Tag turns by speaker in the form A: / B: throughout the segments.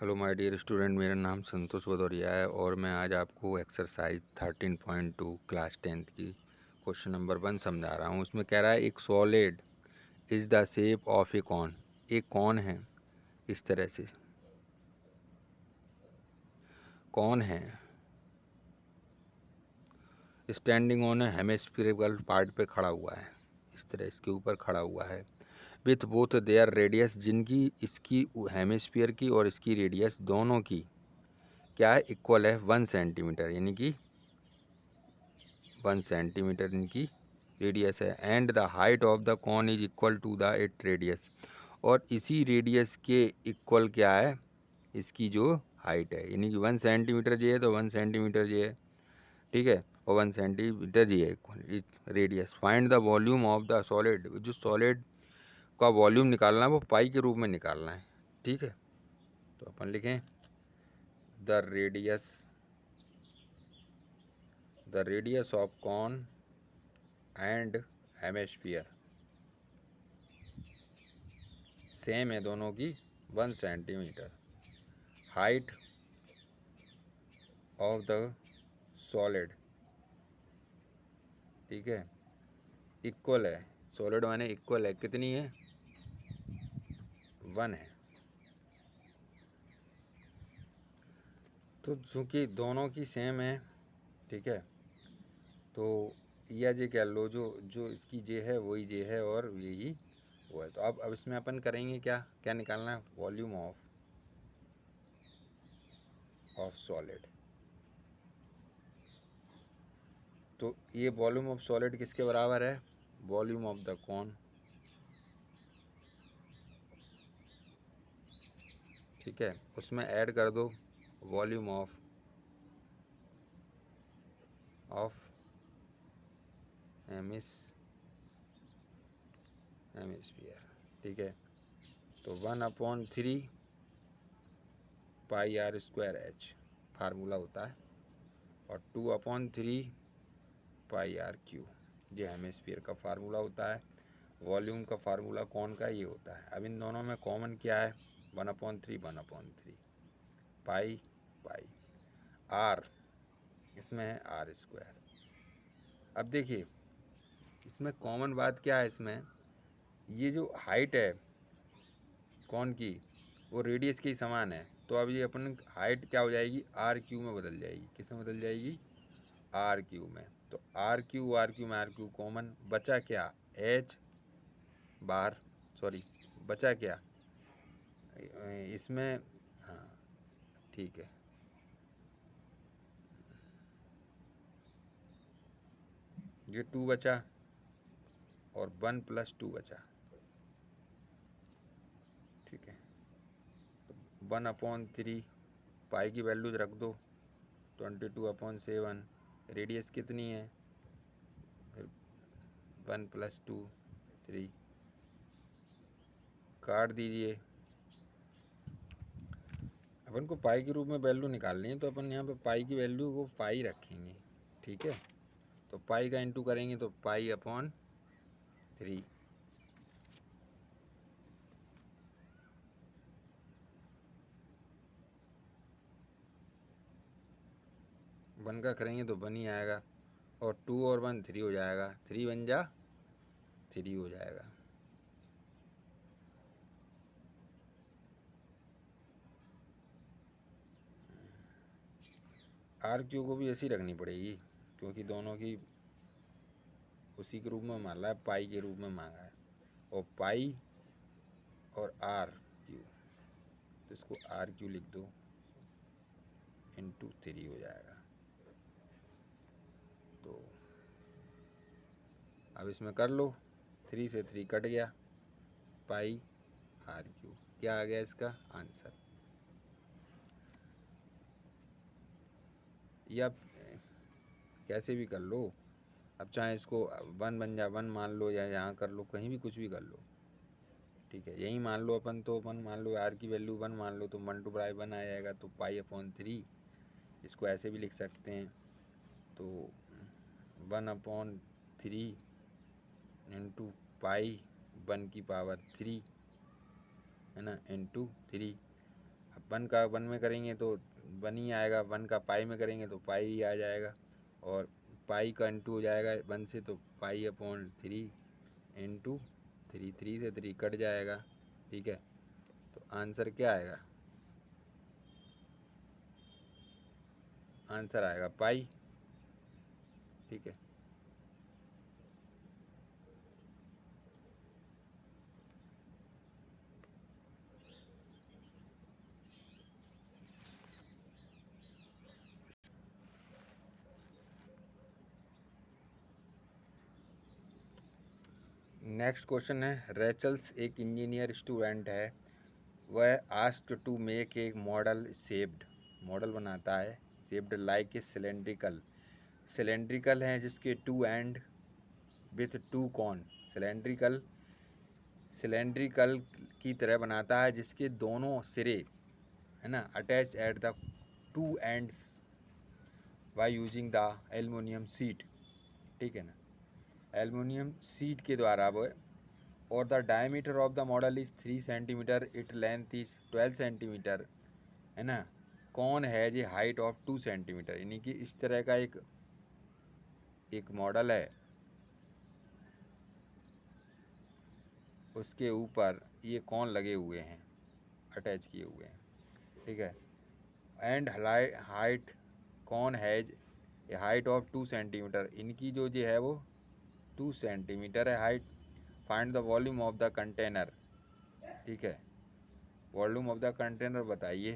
A: Hello my dear student, मेरा नाम संतोष भदौरिया है और मैं आज आपको एक्सरसाइज 13.2 क्लास 10th की क्वेश्चन नंबर 1 समझा रहा हूँ। उसमें कह रहा है एक solid is the shape of a cone. एक कॉन है, इस तरह से कॉन है, standing on a hemispherical part पे खड़ा हुआ है, इस तरह इसके ऊपर खड़ा हुआ है। विथ बोथ देयर रेडियस, जिनकी इसकी हेमिस्फीयर की और इसकी रेडियस दोनों की क्या है, इक्वल है 1 सेंटीमीटर, यानी कि 1 सेंटीमीटर इनकी रेडियस है। And the height of the cone is equal to the it radius, और इसी रेडियस के इक्वल क्या है, इसकी जो हाइट है, यानी कि 1 सेंटीमीटर ये है तो 1 सेंटीमीटर ये है, ठीक है, और 1 सेंटीमीटर ये है radius. Find the volume of the solid, जो सॉलिड का वॉल्यूम निकालना है वो पाई के रूप में निकालना है, ठीक है। तो अपन लिखें the radius of cone and hemisphere same है दोनों की 1 centimetre. Height of the solid, ठीक है, इक्वल है, सॉलिड माने इक्वल है, कितनी है, 1 है। तो चूँकि दोनों की सेम है, ठीक है, तो या जे कह लो, जो जो इसकी जे है वही जे है और यही वो है। तो अब इसमें अपन करेंगे क्या क्या निकालना है, वॉल्यूम ऑफ सॉलिड। तो ये वॉल्यूम ऑफ सॉलिड किसके बराबर है, वॉल्यूम ऑफ द कॉन, ठीक है। उसमें ऐड कर दो वॉल्यूम ऑफ हेमिस्फीयर, ठीक है। तो 1/3 पाई आर स्क्वायर एच फार्मूला होता है, और 2/3 पाई आर क्यू ये हेमिस्फीयर का फार्मूला होता है। वॉल्यूम का फार्मूला कौन का ये होता है। अब इन दोनों में कॉमन क्या है, 1/3 पाई पाई आर, इसमें है आर स्क्वायर। अब देखिए इसमें कॉमन बात क्या है, इसमें ये जो हाइट है कौन की, वो रेडियस के ही समान है। तो अब ये अपन हाइट क्या हो जाएगी, आर क्यू में बदल जाएगी। किस में बदल जाएगी, आर क्यू में। तो आर क्यू में आर क्यू कॉमन बचा, क्या एच बाहर, सॉरी बचा क्या इसमें, हाँ ठीक है, ये 2 बचा और 1+2 बचा, ठीक है। 1/3 पाई की वैल्यू रख दो 22/7, रेडियस कितनी है, 1+2 3, काट दीजिए। अपन को पाई के रूप में वैल्यू निकालनी है, तो अपन यहाँ पे पाई की वैल्यू को पाई रखेंगे, ठीक है। तो पाई का इंटू करेंगे तो पाई/3, 1 का करेंगे तो 1 ही आएगा, और 2 और 1 3 हो जाएगा, 3 1 जा 3 हो जाएगा। आर क्यू को भी ऐसी रखनी पड़ेगी, क्योंकि दोनों की उसी के रूप में मांगा है, पाई के रूप में मांगा है, और पाई और आर क्यू, तो इसको आर क्यू लिख दो, इंटू 3 हो जाएगा। तो अब इसमें कर लो, 3 से 3 कट गया, पाई आर क्यू, क्या आ गया इसका आंसर। या कैसे भी कर लो, अब चाहे इसको 1 बन जा 1 मान लो, या यहाँ कर लो, कहीं भी कुछ भी कर लो, ठीक है। यही मान लो अपन, तो 1 मान लो, आर की वैल्यू 1 मान लो, तो 1/1 आ जाएगा, तो पाई/3 इसको ऐसे भी लिख सकते हैं। तो 1/3 इंटू पाई 1 की पावर 3 है ना, इंटू 3। अब वन का वन में करेंगे तो वन ही आएगा, वन का पाई में करेंगे तो पाई ही आ जाएगा, और पाई का इंटू हो जाएगा वन से तो पाई अपॉन 3 इंटू 3, 3 से 3 कट जाएगा। ठीक है, तो आंसर क्या आएगा? आंसर आएगा पाई। ठीक है, नेक्स्ट क्वेश्चन है, रेचल्स एक इंजीनियर स्टूडेंट है, वह आस्क्ड टू मेक एक मॉडल शेप्ड, मॉडल बनाता है shaped like a cylindrical, cylindrical है जिसके two end with two cone, cylindrical cylindrical की तरह बनाता है जिसके दोनों सिरे है ना attach at the two ends by using the aluminium sheet. ठीक है ना, एल्युमिनियम सीट के द्वारा वो, और the diameter of the model is 3 centimetre, it length is 12 centimetre, है ना, कौन है जी हाइट ऑफ 2 सेंटीमीटर, यानी कि इस तरह का एक मॉडल है, उसके ऊपर ये कौन लगे हुए हैं, अटैच किए हुए हैं। ठीक है, एंड हाइट कौन has a height of 2 centimetre, इनकी जो है वो 2 सेंटीमीटर है height. Find the volume of the container. ठीक है, वॉल्यूम ऑफ द कंटेनर बताइए,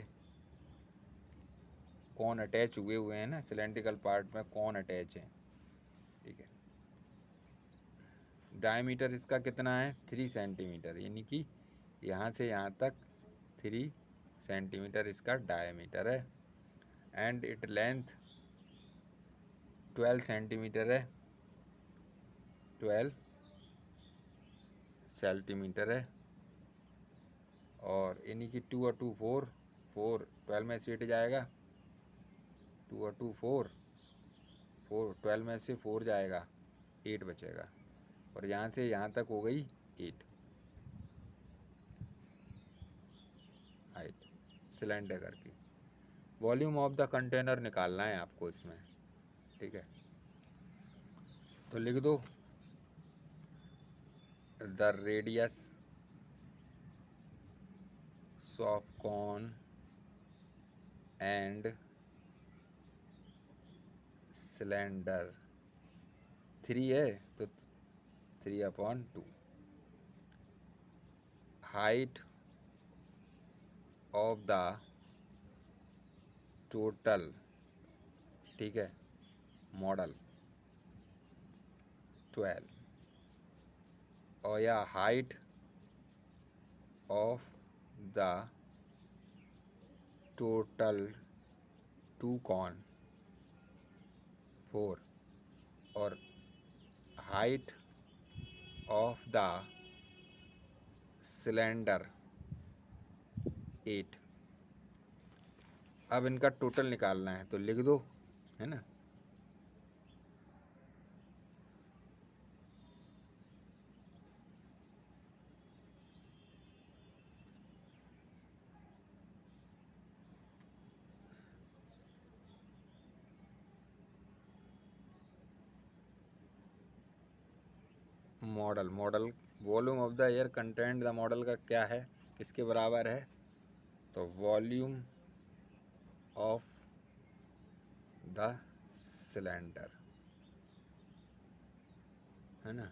A: कौन अटैच हुए हैं ना, सिलेंड्रिकल पार्ट में कौन अटैच है। ठीक है, डायमीटर इसका कितना है 3 सेंटीमीटर, यानी कि यहाँ से यहाँ तक 3 सेंटीमीटर इसका डायमीटर है, एंड इट लेंथ 12 सेंटीमीटर है, 12 सेंटीमीटर है, और यानी कि 2 और 2 4, 4 12 में से हट जाएगा, 2 और 2 4, 4 12 में से 4 जाएगा, 8 बचेगा, और यहाँ से यहाँ तक हो गई 8 हाइट सिलेंडर की। वॉल्यूम ऑफ द कंटेनर निकालना है आपको इसमें। ठीक है, तो लिख दो the radius of cone and cylinder 3 है तो 3/2, हाइट ऑफ द टोटल, ठीक है, मॉडल 12, और या height of the total 2 cone 4, और हाइट ऑफ द सिलेंडर 8। अब इनका टोटल निकालना है तो लिख दो, है ना। Model volume of the air content the model का क्या है, किसके बराबर है, तो वॉल्यूम ऑफ द सिलेंडर, है ना,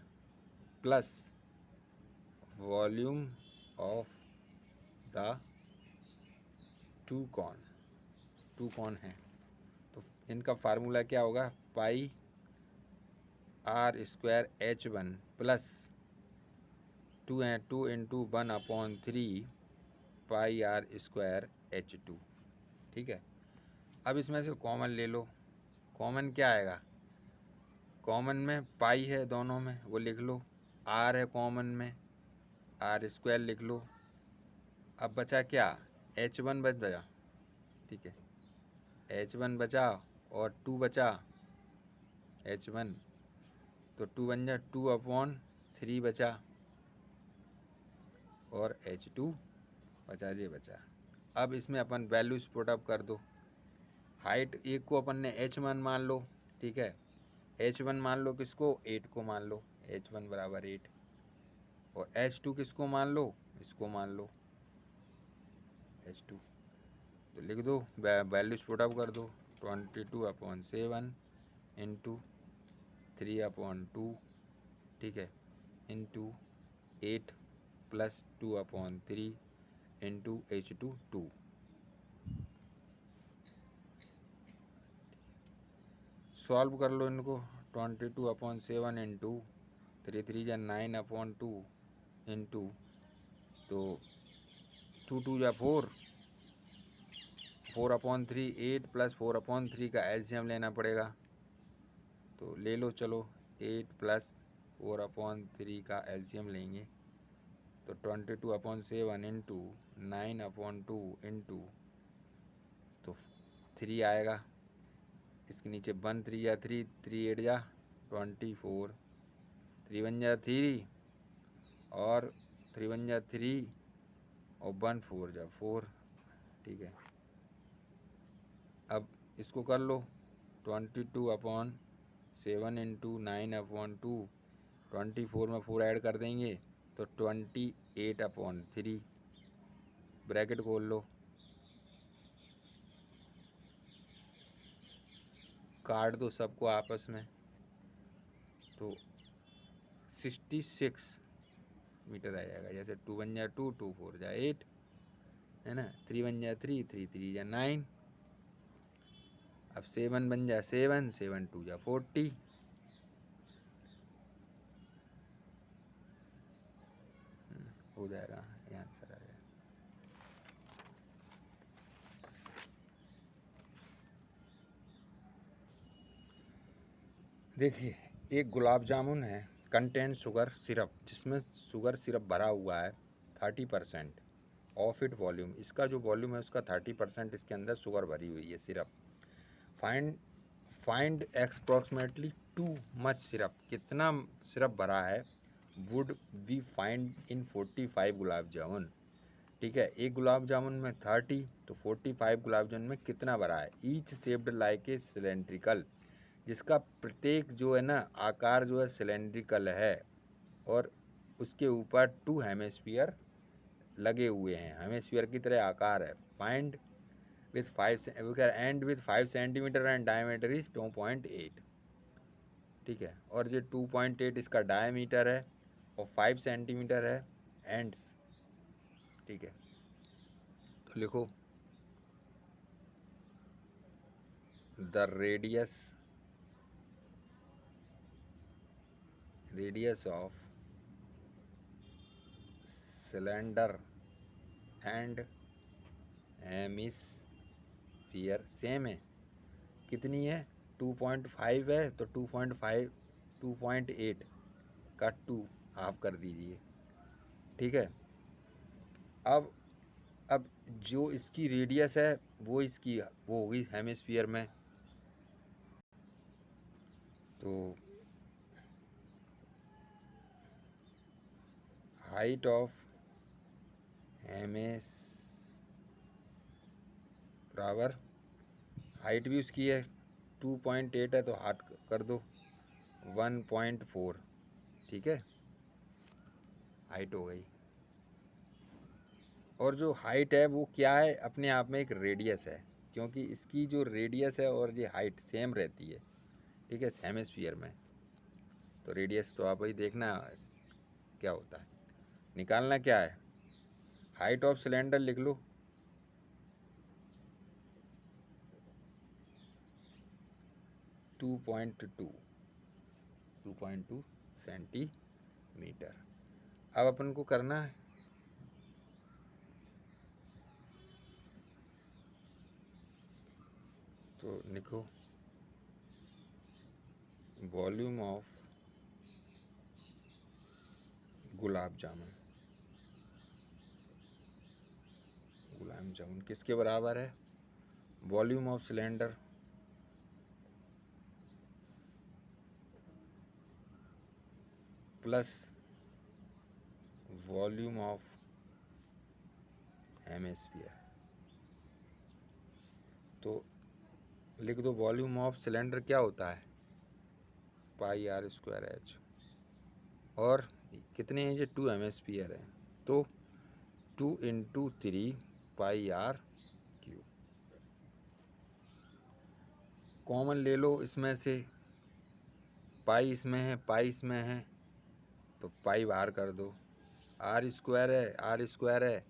A: plus volume of the 2 cone है, तो इनका फार्मूला क्या होगा, pi r square h1 plus 2 into 1/3 pi r square h2। ठीक है, अब इसमें से कॉमन ले लो, कॉमन क्या आएगा, कॉमन में पाई है दोनों में वो लिख लो, r है कॉमन में r स्क्वायर लिख लो, अब बचा क्या h1 बचा। ठीक है, h1 बचा और 2 बचा, h1 तो 2 बन जा 2/3 बचा, और h2 बचा, ये बचा। अब इसमें अपन वैल्यूज पुट अप कर दो। हाइट एक को अपन ने h1 मान लो, ठीक है, h1 मान लो किसको, 8 को मान लो, h1 बराबर 8, और h2 किसको मान लो, इसको मान लो h2। तो लिख दो, वैल्यूज पुट अप कर दो, 22/7 इंटू 3/2, ठीक है, into 8 plus 2/3 into h2 2। Solve कर लो इनको, 22/7 इंटू 3 3 जा 9/2 इंटू, तो 2 2 जा 4, 4/3, 8 प्लस 4/3 का एलसीएम लेना पड़ेगा, तो ले लो चलो, 8 प्लस 4/3 का एलसीएम लेंगे, तो 22/7 इंटू 9/2 इंटू, तो 3 आएगा, इसके नीचे 1 3 या 3, 3 8 जा 24, 3 1 जा 3, और 3 1 जा 3, और 1 4 जा 4, ठीक है। अब इसको कर लो, 22/7 इंटू 9/2, 24 में 4 ऐड कर देंगे तो 28/3, ब्रैकेट खोल लो, काट दो सबको आपस में, तो 66 मीटर आ जाएगा। जैसे 2 1 जा 2, 2 4 जा 8, है ना, 3 1 जा 3, 3 3 जा 9, अब 7 1 जा 7, 7 2 जा 40, हो जाएगा, ये आंसर आ जाएगा। देखिए, एक गुलाब जामुन है, कंटेंट शुगर सिरप, जिसमें शुगर सिरप भरा हुआ है 30% ऑफ इट वॉल्यूम, इसका जो वॉल्यूम है उसका 30% इसके अंदर शुगर भरी हुई है syrup. Find approximately too much syrup, कितना सिरप भरा है would we find in 45 gulab jamun, ठीक है। एक गुलाब जामुन में 30, तो 45 गुलाब जामुन में कितना भरा है। Each shaped like a cylindrical, जिसका प्रत्येक जो है ना आकार जो है सिलेंड्रिकल है, और उसके ऊपर 2 हेमिस्फीयर लगे हुए हैं, हेमिस्फीयर की तरह आकार है। Find with 5 and with 5 centimetre and diameter is 2.8, ठीक है, और ये 2.8 इसका डायमीटर है और 5 सेंटीमीटर है एंड्स, ठीक है। तो लिखो, the radius of cylinder and hemisphere same है, कितनी है, 2.5 है, तो 2.5 2.8 का 2 हाफ कर दीजिए, ठीक है। अब जो इसकी रेडियस है वो इसकी वो होगी हेमिस्फीयर में, तो हाइट ऑफ हेमिस बराबर, हाइट भी उसकी है 2.8 है, तो हाट कर दो 1.4, ठीक है, हाइट हो गई। और जो हाइट है वो क्या है, अपने आप में एक रेडियस है, क्योंकि इसकी जो रेडियस है और ये हाइट सेम रहती है, ठीक है, हेमिस्फीयर में। तो रेडियस तो आप ही देखना क्या होता है, निकालना क्या है, हाइट ऑफ सिलेंडर लिख लो, टू पॉइंट टू सेंटीमीटर। अब अपन को करना है तो लिखो, वॉल्यूम ऑफ गुलाब जामुन, गुलाब जामुन किसके बराबर है, volume of cylinder plus volume of hemisphere, तो लिख दो वॉल्यूम ऑफ सिलेंडर क्या होता है, पाई आर स्क्वायर एच, और कितने हैं ये 2 एमएसपीयर है, तो 2 इंटू 3 पाई आर क्यू। कॉमन ले लो इसमें से, पाई इसमें है, पाई इसमें है, तो पाई बाहर कर दो। आर स्क्वायर है, आर स्क्वायर है,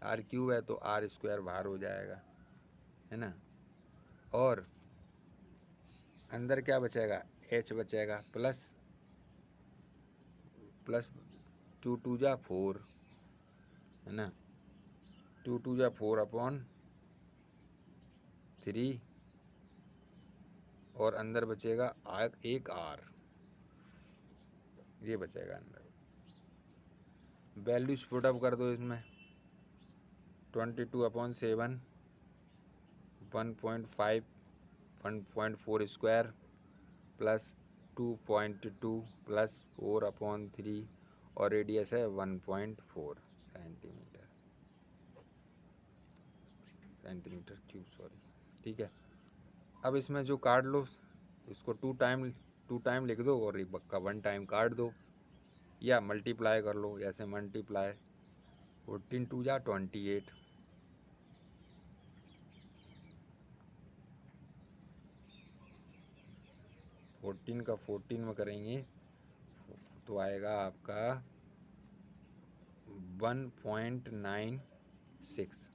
A: आर क्यूब है, तो आर स्क्वायर बाहर हो जाएगा, है ना। और अंदर क्या बचेगा, एच बचेगा, प्लस प्लस 2 2 जा 4, है ना, 2 2 जा 4 अपॉन 3, और अंदर बचेगा एक आर, ये बचेगा अंदर। वैल्यूज पुट अप कर दो इसमें, 22/7, 1.5 1.4 स्क्वायर प्लस 2.2 प्लस 4/3, और रेडियस है 1.4 सेंटीमीटर क्यूब, सॉरी, ठीक है। अब इसमें जो काट लो इसको 2 टाइम लिख दो और का 1 टाइम काट दो, या मल्टीप्लाई कर लो, ऐसे मल्टीप्लाई 14 2 जा 28, फोर्टीन का 14 में करेंगे तो आएगा आपका 1.96।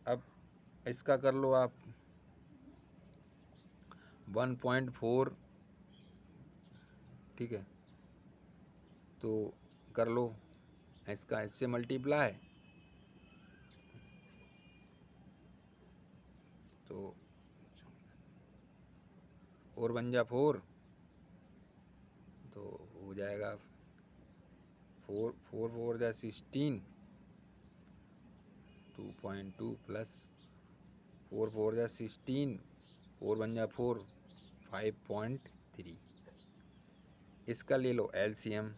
A: अब इसका कर लो आप 1.4, ठीक है, तो कर लो इसका इससे मल्टीप्लाई, तो 4 बन जा 4, तो हो जाएगा 4 4 4 जा 16, 2.2 प्लस 4 4 जा 16, 4 बन जा 4, 5.3। इसका ले लो एलसीएम,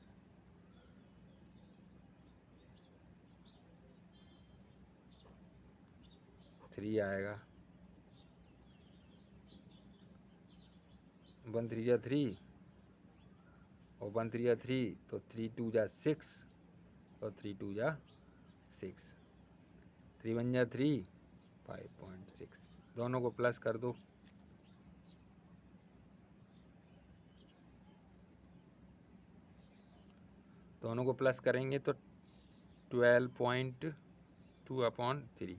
A: 3 आएगा, 1 3 जा 3 और 1 3 जा 3, तो 3 2 जा 6 और 3 2 जा 6, 3 1 जा 3, 5.6। दोनों को प्लस कर दो, दोनों को प्लस करेंगे तो 12.2/3।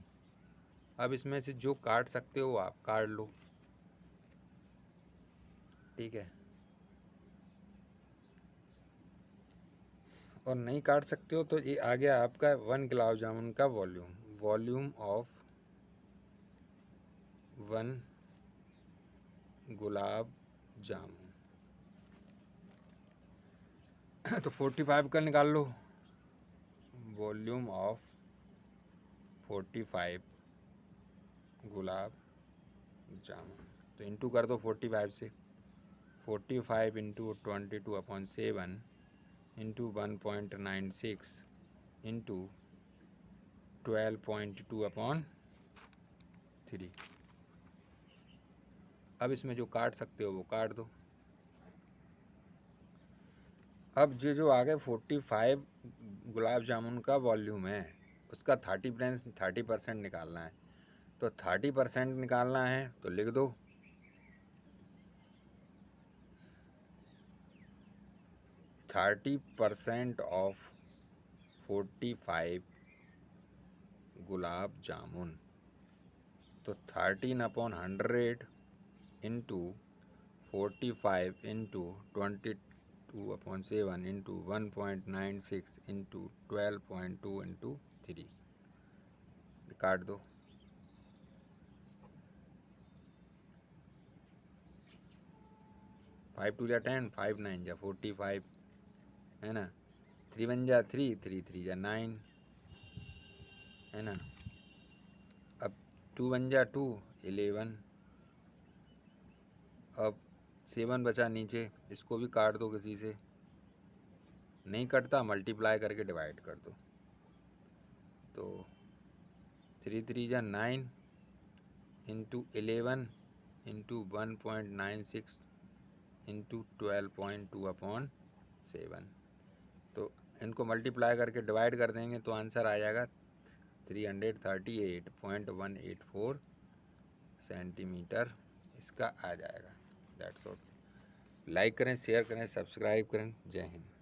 A: अब इसमें से जो काट सकते हो आप काट लो, ठीक है, और नहीं काट सकते हो तो ये आ गया आपका 1 गुलाब जामुन का volume, volume of 1 gulab jamun. तो 45 का निकाल लो, वॉल्यूम ऑफ 45 गुलाब जामुन, तो इंटू कर दो 45 से, 45 इंटू 22/7 इंटू 1.96 इंटू 12.2/3। अब इसमें जो काट सकते हो वो काट दो। अब जो आगे 45 गुलाब जामुन का वॉल्यूम है उसका 30% निकालना है, तो 30% निकालना है तो लिख दो 30% ऑफ 45 गुलाब जामुन, तो 13/100 into 45 into 22/7 into 1.96 into 12.2 into 3, काट दो। 5 2 जा 10, 5 9 जा 45, है ना, 3 1 जा 3, 3 3 जा 9, है ना। अब 2 1 जा 2, 11, अब 7 बचा नीचे, इसको भी काट दो किसी से, नहीं कटता मल्टीप्लाई करके डिवाइड कर दो, तो 3 3 जा 9, इंटू 11 इंटू 1.96 इंटू 12.2/7। तो इनको मल्टीप्लाई करके डिवाइड कर देंगे तो आंसर आ जाएगा 338.184 सेंटीमीटर इसका आ जाएगा। That's all. लाइक करें, शेयर करें, सब्सक्राइब करें। जय हिंद।